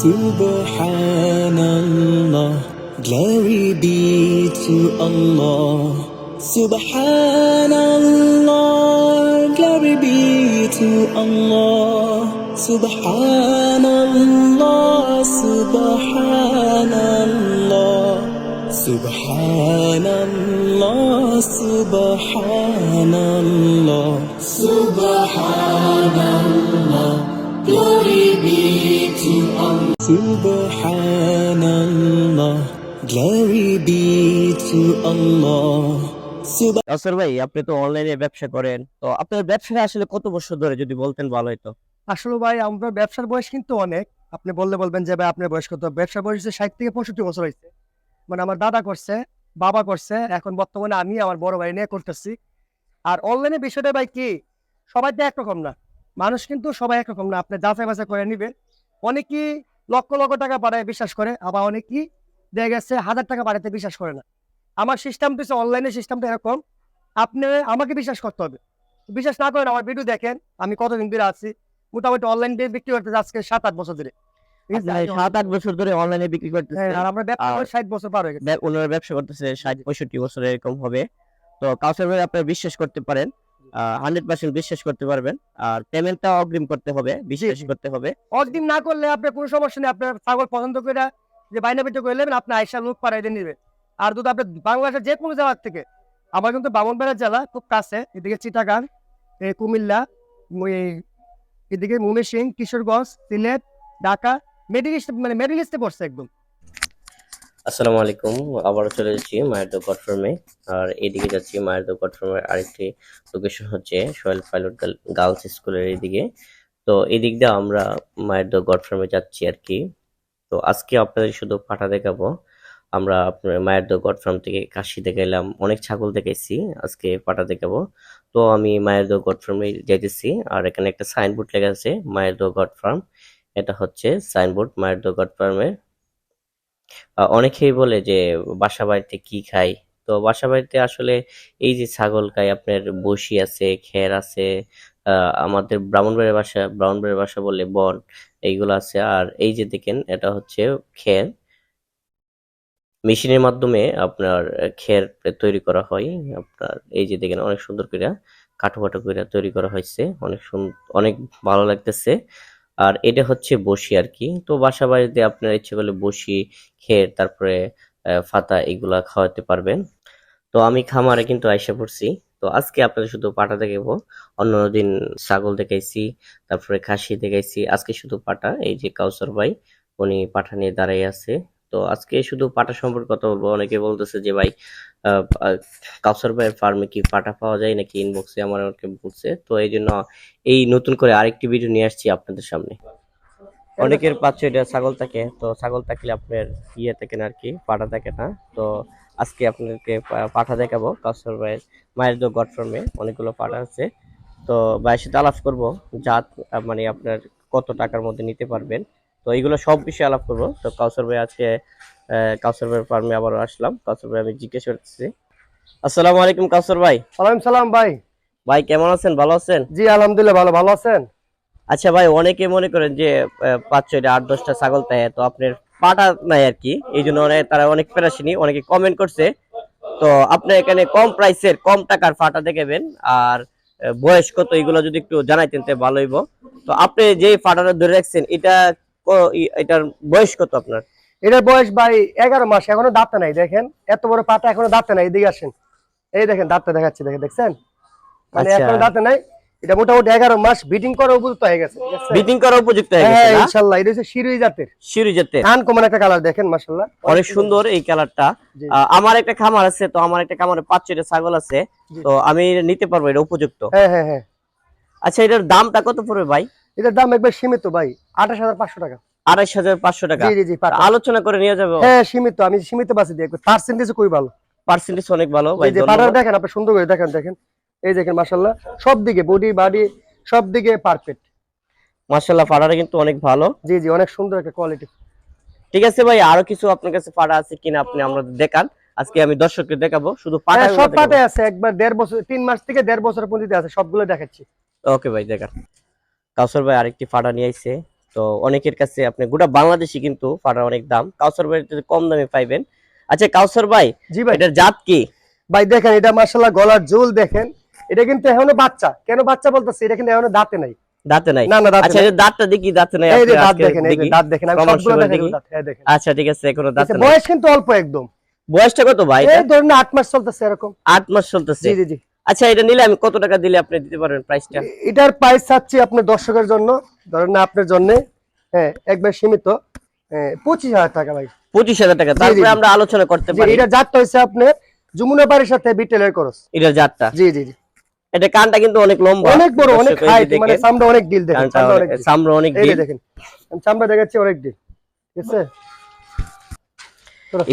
Subhanallah, glory be to Allah. Subhanallah, glory be to Allah. Subhanallah, Subhanallah, Subhanallah, Subhanallah, Subhanallah, glory be to Allah. Subhanallah, glory be to Allah. কাউসার ভাই, আপনি তো অনলাইনে ব্যবসা করেন, তো আপনার ব্যবসাটা আসলে কত বছর ধরে যদি বলতেন ভালো হতো। আসলে ভাই আমরা ব্যবসার বয়স কিন্তু অনেক। আপনি বললে বলবেন যে ভাই আপনার বয়স কত? ব্যবসার বয়স হচ্ছে 60 থেকে 65 বছর হইছে। মানে আমার দাদা করছে, বাবা করছে, এখন বর্তমানে আমি আমার বড় ভাই নিয়ে করতেছি। আর অনলাইনে বিষয়টা ভাই কি, সবাই তো একরকম না। মানুষ কিন্তু সবাই একরকম না। আপনি যাচাই বাছাই করে নিবেন। অনেকেই লক্ষ লক্ষ টাকা পাঠায় বিশ্বাস করে, আবার অনেকেই দেখা গেছে 1000 টাকা পাঠাতে বিশ্বাস করে না। আমার সিস্টেমটা হচ্ছে অনলাইনের সিস্টেমটা এরকম, আপনি আমাকে বিশ্বাস করতে হবে। বিশ্বাস না করেন আমার ভিডিও দেখেন, আমি কতদিন ধরে আছি। মোটামুটি অনলাইন দিয়ে বিক্রি করতেছি আজকে 7-8 বছর ধরে। ঠিক আছে? আপনি 7-8 বছর ধরে অনলাইনে বিক্রি হ্যাঁ, করতেছেন। আর আমরা ব্যবসা আর করে 60 বছর পার হয়ে গেছে। ওনারা ব্যবসা করতেছে 60-65 বছর এরকম হবে। তো কাউসার ভাই, আপনি বিশ্বাস করতে পারেন, 100% বিশ্বাস করতে পারবেন। আর পেমেন্টটা অগ্রিম করতে হবে, বিশ্বাস জি। করতে হবে। অগ্রিম না করলে আপনার কোনো সমস্যা নেই। আপনার ছাগল পছন্দ করে যে বাইনা বিক্রি করে নেবেন, আপনি আইসা লোক পাঠাই দিয়ে নেবেন। আর যদি আপনি বাংলাদেশের যে কোনো জেলার থেকে, আমার কিন্তু ব্রাহ্মণবাড়িয়া জেলা খুব কাছে, এদিকে চিটাগাং, কুমিল্লা, এই- এদিকে ময়মনসিংহ, কিশোরগঞ্জ, সিলেট, ঢাকা, মিডল ইস্টে পড়ছে একদম। আসসালামু আলাইকুম। আবারও চলে যাচ্ছি মায়ের দো ফার্মে। আর এদিকে যাচ্ছি মায়ের দো ফার্মের আরেকটি লোকেশন হচ্ছে সোহেল পাইলট গার্লস স্কুলের এদিকে। তো এদিক দিয়ে আমরা মায়ের দো ফার্মে যাচ্ছি আর কি। তো আজকে আপনাদের শুধু পাঠা দেখাবো। আমরা আপনার মায়ের দো ফার্ম থেকে কাশি দেখাইলাম, অনেক ছাগল দেখাইছি, আজকে পাঠা দেখাবো। তো আমি মায়ের দো ফার্মে যাইতেছি। আর এখানে একটা সাইনবোর্ড লেখা আছে মায়ের দো ফার্ম। এটা হচ্ছে সাইনবোর্ড মায়ের দো ফার্মের। অনেকেই বলে যে বাসা বাড়িতে কি খাই। তো বাসা বাড়িতে আসলে এই যে ছাগল খাই, আপনার বসি আছে, খের আছে, আমাদের ব্রাহ্মণবাড়ির ভাষা বললে বন, এইগুলো আছে। আর এই যে দেখেন, এটা হচ্ছে খের। মেশিনের মাধ্যমে আপনার খের তৈরি করা হয়। আপনার এই যে দেখেন, অনেক সুন্দর করে কাঠো কাঠো করে তৈরি করা হয়েছে, অনেক ভালো লাগতেছে। আর এটা হচ্ছে বসি আর কি। তো বাসা বাড়িতে আপনার ইচ্ছে করলে বসি, খের, তারপরে ফাতা এগুলা খাওয়াতে পারবেন। তো আমি খামারে কিন্তু আইসা পড়ছি। তো আজকে আপনাদের শুধু পাঠা দেখাবো। অন্যান্য দিন ছাগল দেখাইছি, তারপরে খাসি দেখাইছি, আজকে শুধু পাঠা। এই যে কাউসার ভাই, উনি পাঠা নিয়ে দাঁড়াই আছে। তো আজকে শুধু পাঠা সম্পর্কে কথা বলবো। অনেকে বলতেছে যে ভাই, আহ, আহ, কাউসার ভাইয়ের ফার্মে কি পাঠা পাওয়া যায় নাকি, ইনবক্সে আমার অনেকে বলছে। তো এই জন্য এই নতুন করে আরেকটি ভিডিও নিয়ে আসছি আপনাদের সামনে। অনেকের পাচ্ছে এটা ছাগল থাকে, তো ছাগল থাকলে আপনার ইয়ে থাকে না আর কি, পাঠা থাকে না। তো আজকে আপনাদেরকে পাঠা দেখাবো। কাউসার ভাইয়ের মায়ের দো গড ফার্মে অনেকগুলো পাঠা আছে। তো ভাইয়ের সাথে আলাপ করবো, জাত মানে আপনার কত টাকার মধ্যে নিতে পারবেন। তো এইগুলো সব বিষয়ে আলাপ করবো। তো কাউসার ভাই আজকে কাউসার ভাইয়ের ফার্মে আবারও আসলাম। কাউসার ভাই, আমি জিজ্ঞেস করতেছি, আসসালামু আলাইকুম কাউসার ভাই। সালাম সালাম ভাই। ভাই কেমন আছেন, ভালো আছেন? জি আলহামদুলিল্লাহ, ভালো ভালো আছেন? আচ্ছা ভাই, অনেকে মনে করেন যে 5-6টা 8-10টা ছাগল থাকে, তো আপনার পাটা নাই আর কি, এই জন্য তারা অনেক পেরেশানি, অনেকে কমেন্ট করছে। তো আপনি এখানে কম প্রাইসের কম টাকার পাটা দেখাবেন। আর বয়স কত এগুলো যদি একটু জানাইতেন তো ভালো হইব। তো আপনি যে পাটাটা ধরে রাখছেন, এটার বয়স কত আপনার? এটার বয়স ভাই 11 মাস, এখনো দাঁতে নাই। দেখেন এত বড় পাটা, এখনো দাঁতে নাই। এদিকে আসেন, এই দেখেন দাঁতটা দেখাচ্ছি, দেখছেন? মানে আচ্ছা, এখনো দাঁতে নাই। এটা মোটামুটি 11 মাস বিডিং করার উপযুক্ত হয়ে গেছে। দেখছেন? বিটিং করার উপযুক্ত হয়ে গেছে হ্যাঁ না? ইনশাআল্লাহ। এটা হচ্ছে শিরোই জাতের, শিরু যেতে আনকমন একটা কালার। দেখেন মাশাআল্লাহ, অনেক সুন্দর এই কালারটা। জি আমার একটা খামার আছে, তো আমার একটা খামারে 5-6টা ছাগল আছে। জি। তো আমি নিতে পারবো, এটা উপযুক্ত। হ্যাঁ হ্যাঁ হ্যাঁ। আচ্ছা, এটার দামটা কত পড়বে ভাই? এটার দাম একবার সীমিত ভাই, 28,500 টাকা। 28500 টাকা। জি জি জি, পাটা। আলোচনা করে নিয়ে যাবো। হ্যাঁ সীমিত, আমি সীমিত বাসে দিই। পার্সেন্টেজ খুবই ভালো। পার্সেন্টেজ অনেক ভালো জি ভাই, জি, পাটাটা ধন্যবাদ। দেখেন আপনি সুন্দর করে দেখেন। দেখেন এই দেখেন মাশাআল্লাহ, সব দিকে বডি বাডি সব দিকে পারফেক্ট। মাশাআল্লাহ, ফাড়াটা কিন্তু অনেক ভালো। জি জি, অনেক সুন্দর একটা কোয়ালিটি। ঠিক আছে ভাই, আরো কিছু আপনার কাছে ফাড়া আছে কিনা আপনি আমরা দেখান। আজকে আমি দর্শককে দেখাবো, শুধু হ্যাঁ পাটাগুলো সব দেখাবো। পাটে আছে, একবার 1.5 বছর, 3 মাস থেকে 1.5 বছর পর্যন্ত আছে, সবগুলো দেখাচ্ছি। ওকে ভাই, দেখান। কাউসার ভাই আরেকটি ফাড়া নিয়ে আইছে, তো অনেকের কাছে আপনি গোটা বাংলাদেশে কিন্তু পাঠার অনেক দাম, কাউসার ভাই কম দামে পাইবেন। আচ্ছা কাউসার ভাই, জি ভাই। এটার জাত কি? ভাই দেখেন এটা মাশাআল্লাহ গলার ঝুল দেখেন, এটা কিন্তু এখনো বাচ্চা। কেন বাচ্চা বলতেছে, এটা কিন্তু এখনো দাঁতে নাই। দাঁতে নাই? না না দাঁতে আচ্ছা নাই। এর দাঁতটা দেখি, দাঁতে নাই। এই যে আপনি দাঁত আজকে দেখেন, এই যে দেখি দাঁত দেখেন, আমি প্রমাণ সবগুলো সহকারে দেখেন দেখি। দাঁত, হ্যাঁ দেখেন। আচ্ছা ঠিক আছে, এখনো দাঁতে নাই। বয়স কিন্তু অল্প একদম। বয়সটা কত ভাই? এই ধরুন 8 মাস চলতেছে এরকম। 8 মাস চলতেছে। জি জি জি। আচ্ছা এটা নিলে আমি কত টাকা দিলে আপনি দিতে পারবেন প্রাইসটা? এটার প্রাইস চাচ্ছি আপনার দর্শকের জন্য, ধরেন না আপনার জন্য, হ্যাঁ একবার সীমিত 25,000 টাকা ভাই। 25,000 টাকা। জি, তারপরে জি। আমরা আলোচনা করতে জি, পারি। এটা জাতটা হচ্ছে আপনার যমুনা বাড়ির সাথে বিটেলের ক্রস। এটার জাতটা, জি জি জি। এটা কানটা কিন্তু অনেক লম্বা, অনেক বড়, অনেক দর্শক এই যে হাইট, মানে দেখেন, চামড়া অনেক ডিল দেখেন, কানটা চামড়া অনেক ডিল। চামড়া অনেক এই যে ডিল। দেখেন, আমি চামড়া দেখাচ্ছি অনেক ডিল, ঠিক আছে?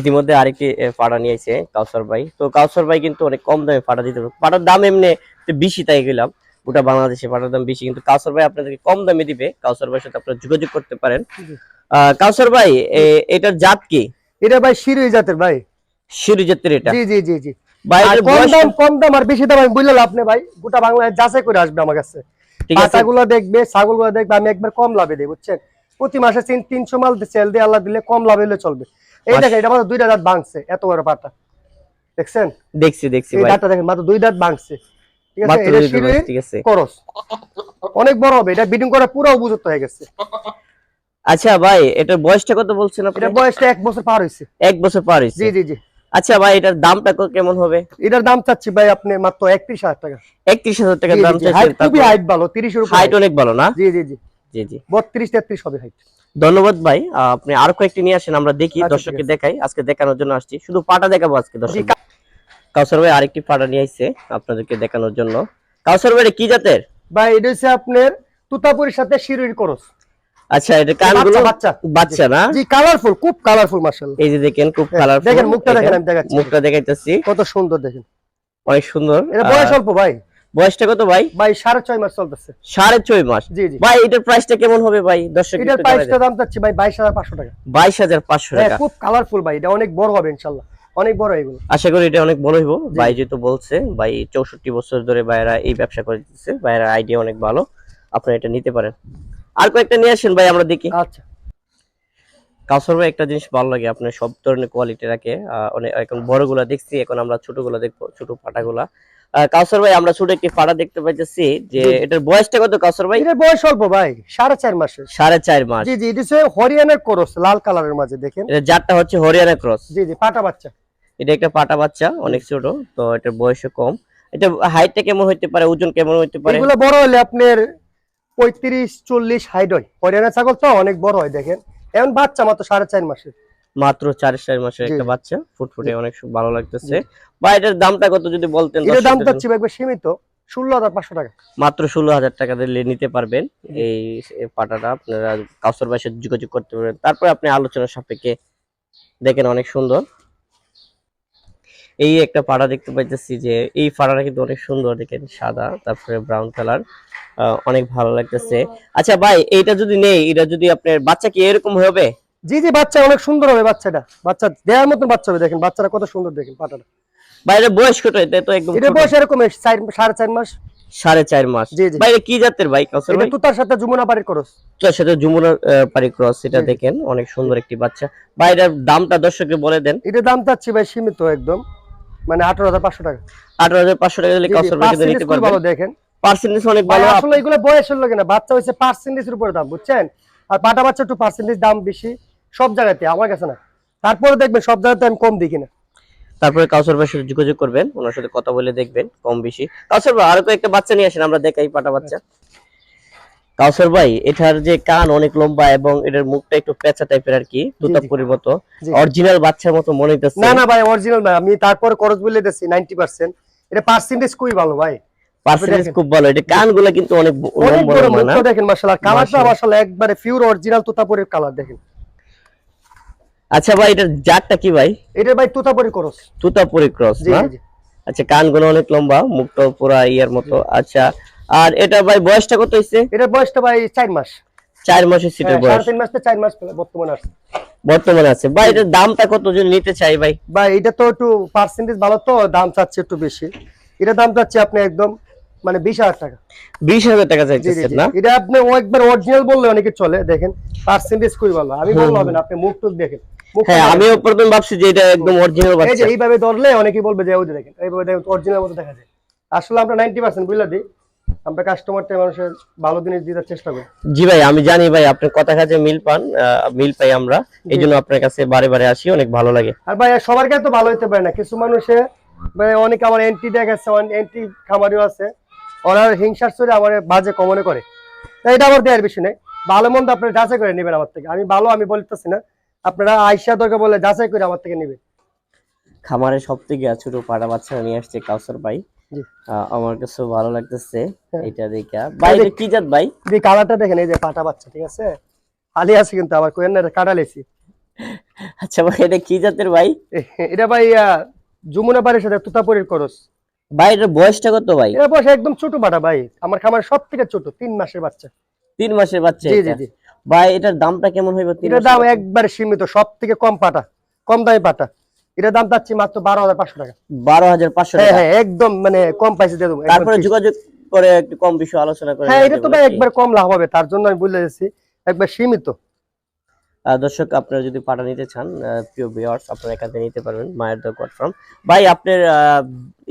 ইতিমধ্যে আরেকটি পাড়া নিয়ে এসে কাউসার ভাই। তো কাউসার ভাই কিন্তু অনেক কম দামে পাড়া দিতে পারে। পাড়ার দাম এমনি একটু বেশি, তাই গেলাম গোটা বাংলাদেশে পাড়ার দাম বেশি, কিন্তু কাউসার ভাই আপনাদেরকে কম দামে দিবে। কাউসার ভাইয়ের সাথে আপনারা যোগাযোগ করতে পারেন। কাউসার ভাই, এটার জাত কি? এটা ভাই শিরোই জাতের ভাই। শিরু জাতের এটা? জি জি জি জি। ভাই আর এটার কম বয়স দাম, কম দাম আর বেশি দাম আমি বললাম আপনি ভাই, গোটা বাংলায় যাচাই করে আসবে আমার কাছে। ঠিক আছে। পাটাগুলো দেখবে, ছাগলগুলো দেখবে, আমি একবার কম লাভে দিই, বুঝছেন? প্রতি মাসে 300 মাল সেল দিয়ে আল্লাহ দিলে কম লাভ হলে চলবে। এই দেখেন, এটা মাত্র 2টা দাঁত ভাঙছে, এত বড় পাটা দেখছেন? দেখছি দেখছি এই ভাই, দাঁতটা দেখেন, মাত্র 2 দাঁত ভাঙছে, ঠিক আছে? মাত্র এটা 2 দাঁত শিরোই ভাঙছে, ঠিক আছে। করস অনেক বড় হবে, এটা বিডিং করা পুরো উপযুক্ত হয়ে গেছে। আচ্ছা ভাই, এটার বয়সটা কত বলছেন আপনি? এটা বয়সটা 1 বছর পার হয়েছে। 1 বছর পার হয়েছে। জি জি জি। আচ্ছা ভাই, এটার দামটা কেমন হবে? এটার দাম চাচ্ছি ভাই আপনি মাত্র 31,000 টাকা। 31,000 টাকা দাম চাইছেন? হাইট খুবই হাইট ভালো, 30 এর উপর হাইট অনেক ভালো না? জি জি জি। জি জি। 32-33 হবে হাইট। ধন্যবাদ ভাই। আপনি আরো কয়েকটি নিয়ে আসেন, আমরা দেখি, আচ্ছা, দর্শককে ঠিক আছে। দেখাই। আজকে দেখানোর জন্য আসছি, শুধু পাটা দেখাবো আজকে জি, দর্শক। কাউসার ভাই আরেকটি পাটা নিয়ে আসছে আপনাদেরকে দেখানোর জন্য। কাউসার ভাই এটা কি জাতের? ভাই এটা হচ্ছে আপনার তুতাপুরির সাথে শিরোইর ক্রস। আচ্ছা এটা কানগুলো বাচ্চা বাচ্চা না? জি, কালারফুল, খুব কালারফুল মাশাআল্লাহ। এই যে দেখেন, খুব কালারফুল। দেখেন মুখটা দেখেন, আমি দেখাচ্ছি। মুখটা দেখাইতেছি, কত সুন্দর দেখেন, অনেক সুন্দর। এটা বয়স অল্প ভাই। বয়সটা কত ভাই? ভাই 6.5 মাস চলতেছে। 6.5 মাস? জি জি। ভাই এটার প্রাইসটা কেমন হবে ভাই? দর্শক এটার প্রাইসটা দাম চাচ্ছি ভাই 22,500 টাকা। 22,500 হ্যাঁ, টাকা। খুব কালারফুল ভাই, এটা অনেক বড় হবে ইনশাআল্লাহ, অনেক বড় এগুলো। আশা করি এটা অনেক বড় হইব। ভাই যেহেতু বলছে, ভাই 64 বছর ধরে ভাইরা এই ব্যবসা করে দিচ্ছে, ভাইরা আইডিয়া অনেক ভালো, আপনারা এটা নিতে পারেন। আর কয়েকটা নিয়ে আসেন ভাই, আমরা দেখি। আচ্ছা। কাউসার ভাই একটা জিনিস ভালো লাগে, আপনার সব ধরনের কোয়ালিটি রাখে। অনেক এখন বড়গুলা দেখছি, এখন আমরা ছোটগুলা দেখবো, ছোট পাটাগুলা। কাউসার ভাই, আমরা ছোট একটি পাটা দেখতে পাইতেছি, যে এটার বয়সটা কত কাউসার ভাই? এটার বয়স অল্প ভাই, 4.5 মাসের। 4.5 মাস? জি জি, এটা হচ্ছে হরিয়ানার ক্রস, লাল কালারের মাঝে দেখেন। এটা জাতটা হচ্ছে হরিয়ানা ক্রস? জি জি, পাটা বাচ্চা। এটা একটা পাটা বাচ্চা, অনেক ছোট, তো এটার বয়সও কম। এটা হাইটটা কেমন হইতে পারে, ওজন কেমন হইতে পারে? এগুলো বড় হলে আপনার 35-40 হাইট হয়। হরিয়ানা ছাগল তো অনেক বড় হয় দেখেন। এখন বাচ্চা মাত্র 4.5 মাসের। মাত্র 4.5 মাসের জি, একটা জি। বাচ্চা, ফুটফুটে, অনেক ভালো লাগতেছে। জি। বা এটার দামটা কত যদি বলতেন? এটার দাম দর্শকদের চাচ্ছি একবার সীমিত 16,500 টাকা। মাত্র 16,000 টাকা দিলে নিতে পারবেন এই পাটাটা। আপনারা কাউসার ভাইয়ের সাথে যোগাযোগ করতে পারবেন, তারপরে আপনি আলোচনার সাপেক্ষে দেখেন, অনেক সুন্দর। এই একটা পাড়া দেখতে পাইতেছি, যে এই পাড়াটা কিন্তু অনেক সুন্দর, দেখেন সাদা, তারপরে ব্রাউন কালার, অনেক ভালো লাগতেছে। আচ্ছা ভাই, এইটা যদি নেই, এটা যদি আপনার বাচ্চা কি এরকম হবে? জি জি, বাচ্চা অনেক সুন্দর হবে বাচ্চাটা, বাচ্চা দেওয়ার মতন বাচ্চা হবে, দেখেন বাচ্চাটা কত সুন্দর, দেখেন পাটাটা। ভাই এটা বয়স কত? এটা তো একদম এটা ছোট। বয়স এরকম 4.5 মাস। 4.5 মাস? জি জি। ভাই এটা কি জাতের ভাই কাউসার এটা ভাই? তুতার সাথে যমুনা বাড়ির ক্রস। তার সাথে যমুনা পারি ক্রস, এটা জি, জি। দেখেন অনেক সুন্দর একটি বাচ্চা। ভাই এটার দামটা দর্শককে বলে দেন। এটার দাম চাচ্ছি ভাই সীমিত একদম, মানে 18,500 টাকা। 18,500 টাকা দিলে জি জি, কাউসার ভাই কিন্তু নিতে পার্সেন্টেজ খুব পারবেন। ভালো দেখেন। পার্সেন্টেজ অনেক ভাই ভালো। আসলে এগুলো বয়সের লাগে না, বাচ্চা হইছে পার্সেন্টেজের উপরে দাম, বুঝছেন? আর পাটা বাচ্চা একটু পার্সেন্টেজ দাম বেশি সব জায়গাতে, আমার কাছে না। তারপরে দেখবেন সব জায়গাতে আমি কম দেখি না। তারপরে কাউসার ভাইয়ের সাথে যোগাযোগ করবেন, ওনার সাথে কথা বলে দেখবেন কম বেশি। কাউসার ভাই আরো একটা বাচ্চা নিয়ে আসেন, আমরা দেখাই পাটা বাচ্চা। কাউসার ভাই, এটার যে কান অনেক লম্বা এবং এটার মুখটা একটু পেঁচা টাইপের আর কি, তুতাপুরির মতো, জি। অরিজিনাল বাচ্চার মতো মনে হইতেছে। না না ভাই, অরিজিনাল না, আমি তারপরে খরচ বলে দিচ্ছি 90%। এটা পার্সেন্টেজ খুবই ভালো ভাই, পার্সেন্টেজ খুব ভালো। এটা কানগুলা কিন্তু অনেক অনেক লম্বা বড় লম্বা না? মুখটা দেখেন মাশাআল্লাহ, কালারটা মাশাআল্লাহ। মাশাআল্লাহ একবারে পিওর অরিজিনাল তোতাপুরির কালার দেখেন। আচ্ছা ভাই, এটার জাতটা কি ভাই? এটা ভাই তোতাপুরি ক্রস। তুতাপুরি ক্রস জি না? জি। আচ্ছা, কানগুলো অনেক লম্বা, মুখটাও পুরা ইয়ার মতো। আচ্ছা, আর এটা ভাই বয়সটা কত হইছে? এটার বয়সটা ভাই 4 মাস। 4 মাসের সিটের বয়স 3.5 মাস থেকে 4 মাস বর্তমানে আছে। বর্তমানে আছে। ভাই এটার দামটা কত যদি নিতে চাই ভাই? ভাই এটা তো একটু পার্সেন্টেজ ভালো, তো দাম চাচ্ছে একটু বেশি। এটা দাম চাচ্ছে আপনি একদম মানে 20,000 টাকা। 20,000 টাকা জি জি চাইতেছেন জি না? এটা আপনি ও একবার অরিজিনাল বললে অনেকে চলে, দেখেন পার্সেন্টেজ খুবই ভালো, আমি বললে হবে না, আপনি মুখ টুক দেখেন, মুখটা হ্যাঁ, দেখেন। আমিও প্রথম ভাবছি যে এটা একদম অরিজিনাল এই যে বাচ্চা। এইভাবে ধরলে অনেকেই বলবে যে ওই যে দেখেন এইভাবে দেখেন অরিজিনাল মতো দেখা যায়। আসলে আমরা 90% বুঝলা দিই, আমরা কাস্টমারটা মানুষের ভালো জিনিস দিতে চেষ্টা করি। জি ভাই, আমি জানি ভাই আপনার কথা কাজে মিল পান, মিল পাই আমরা, এই জন্য আপনার কাছে বারে বারে আসি, অনেক ভালো লাগে। আর ভাই সবার কাছে তো ভালো হতে পারে না, কিছু মানুষে মানে অনেকে আমার এন্টি দেখাচ্ছে, এন্টি খামারিও আছে, ওরা হিংসার চরে আমার বাজে কমনে করে। তাই এটা আমার দেওয়ার বিষয় নেই, ভালো মন্দ আপনারা যাচাই করে নেবেন আমার থেকে, আমি ভালো আমি বলতেছি না, আপনারা আইসা দরকার বলে যাচাই করে আমার থেকে নেবেন। খামারে সব থেকে ছোট পাড়া বাচ্চা নিয়ে আসছে কাউসার ভাই, জি আমার কাছে ভালো লাগতেছে হ্যাঁ। এটা দেখা। ভাই এটা কি জাত ভাই? যে কালারটা দেখেন, এই যে পাটা বাচ্চা, ঠিক আছে, হালি আছে কিন্তু আবার কোয়েন না কাটা লেছি। আচ্ছা ভাই, এটা কি জাতের ভাই? এটা ভাই যমুনা বাড়ির সাথে তুতাপুরের করস। ভাই এটার বয়সটা কত ভাই? এটা বয়স একদম ছোট পাটা ভাই, আমার খামার সব থেকে ছোট, 3 মাসের বাচ্চা। 3 মাসের বাচ্চা জি জি এটা? জি ভাই এটার দামটা কেমন হইব? 3 এটার দাম একবারে সীমিত, সব থেকে কম পাটা, কম দামি পাটা, এটার দাম চাচ্ছি মাত্র 12,500 টাকা। 12,500 হ্যাঁ টাকা? হ্যাঁ একদম মানে কম পাইছে দিয়ে দেবো, একদম তারপরে fixed। যোগাযোগ করে একটু কম বেশি আলোচনা করে হ্যাঁ নেওয়া এটা তো যাবে ভাই নাকি? একবার কম লাভ হবে, তার জন্য আমি বলে দিচ্ছি একবার সীমিত। দর্শক, আপনারা যদি পাটা নিতে চান, প্রিয় ভিউয়ার্স, আপনারা এখান থেকে নিতে পারবেন, মায়ের দা গড ফার্ম। ভাই আপনার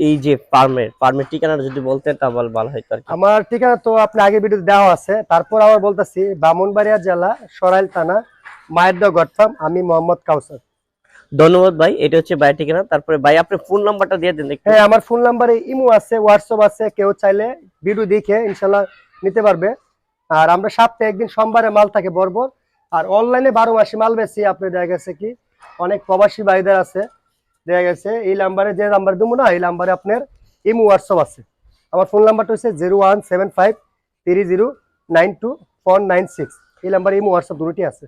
এই যে ফার্মের ঠিকানাটা যদি বলতেন তাহলে ভালো হতো আর কি। আমার ঠিকানা তো আপনি আগে ভিডিওতে দেওয়া আছে, তারপর আবার বলতেছি, ব্রাহ্মণবাড়িয়া জেলা সরাইল থানা, মায়ের দা গড ফার্ম, আমি মোহাম্মদ কাউসার। ধন্যবাদ ভাই, এটা হচ্ছে ভাইয়ের ঠিকানা। তারপরে ভাই আপনার ফোন নাম্বারটা দিয়ে দেন একটু। হ্যাঁ আমার ফোন নাম্বারে ইমো আছে, হোয়াটসঅ্যাপ আছে, কেউ চাইলে ভিডিও দেখে ইনশাল্লাহ নিতে পারবে। আর আমরা সপ্তাহে একদিন সোমবারে মাল থাকে বর্বর, আর অনলাইনে 12 মাসে মাল বেশি। আপনি দেখা গেছে কি অনেক প্রবাসী ভাইদের আছে, দেখা গেছে এই নাম্বারে, যে নাম্বার দেবো না এই নাম্বারে আপনার ইমো হোয়াটসঅ্যাপ আছে। আমার ফোন নাম্বারটা হচ্ছে 017530924996, এই নাম্বারে ইমো হোয়াটসঅ্যাপ দুটোই আছে।